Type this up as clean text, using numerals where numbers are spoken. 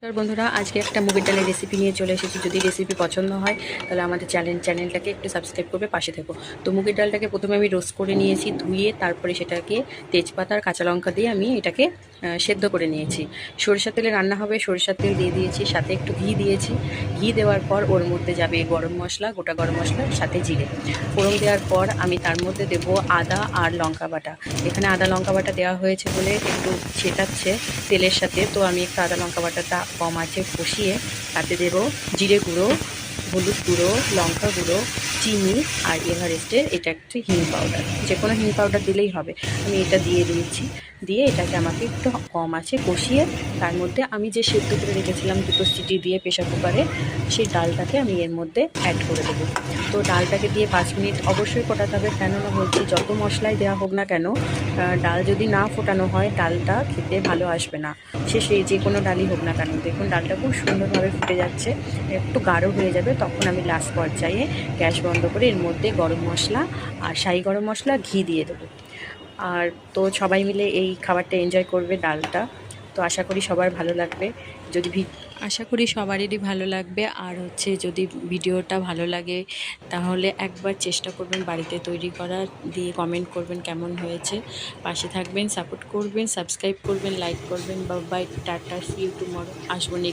নমস্কার বন্ধুরা, আজকে একটা মুগের ডালের রেসিপি নিয়ে চলে এসেছি। যদি রেসিপি পছন্দ হয় তাহলে আমাদের চ্যানেলটাকে একটু সাবস্ক্রাইব করবে, পাশে থেকো। তো মুগের ডালটাকে প্রথমে আমি রোস্ট করে নিয়েছি, ধুয়ে তারপরে সেটাকে তেজপাতা আর কাঁচা লঙ্কা দিয়ে আমি এটাকে সেদ্ধ করে নিয়েছি। সরিষার তেলে রান্না হবে, সরিষার তেল দিয়ে দিয়েছি, সাথে একটু ঘি দিয়েছি। ঘি দেওয়ার পর ওর মধ্যে যাবে গরম মশলা, গোটা গরম মশলা, সাথে জিরে ফোড়ন দেওয়ার পর আমি তার মধ্যে দেব আদা আর লঙ্কা বাটা। এখানে আদা লঙ্কা বাটা দেওয়া হয়েছে বলে একটু ছেটাচ্ছে তেলের সাথে, তো আমি একটু আদা লঙ্কা বাটাটা কম আছে কষিয়ে তাতে দেব জিরে গুঁড়ো, হলুদ গুঁড়ো, লঙ্কা গুঁড়ো, চিনি আর এভারেস্টের এটা একটু হিং পাউডার। যে কোনো হিং পাউডার দিলেই হবে। আমি এটা দিয়ে দিয়েছি, দিয়ে এটাকে আমাকে একটু কম আছে কষিয়ে তার মধ্যে আমি যে সেদ্ধ করে রেখেছিলাম দুটো সিটি দিয়ে প্রেশার কুকারে, সেই ডালটাকে আমি এর মধ্যে অ্যাড করে দেবো। তো ডালটাকে দিয়ে 5 মিনিট অবশ্যই ফোটাতে হবে। কেননা বলছি, যত মশলাই দেওয়া হোক না কেন, ডাল যদি না ফোটানো হয় ডালটা খেতে ভালো আসবে না। সে যে কোনো ডালই হোক না কেন। দেখুন ডালটা খুব সুন্দরভাবে ফুটে যাচ্ছে, একটু গাঢ় হয়ে যাবে, তখন আমি লাস্ট পর্যায়ে গ্যাস বন্ধ করে এর মধ্যে গরম মশলা আর শাহি গরম মশলা, ঘি দিয়ে দেবো। আর তো সবাই মিলে এই খাবারটা এনজয় করবে, ডালটা। তো আশা করি সবার ভালো লাগবে। আশা করি সবারই ভালো লাগবে। আর যদি ভিডিওটা ভালো লাগে তাহলে একবার চেষ্টা করবেন বাড়িতে তৈরি করার, দিয়ে কমেন্ট করবেন কেমন হয়েছে। পাশে থাকবেন, সাপোর্ট করবেন, সাবস্ক্রাইব করবেন, লাইক করবেন। Bye bye, ta-ta, see you tomorrow. আসবো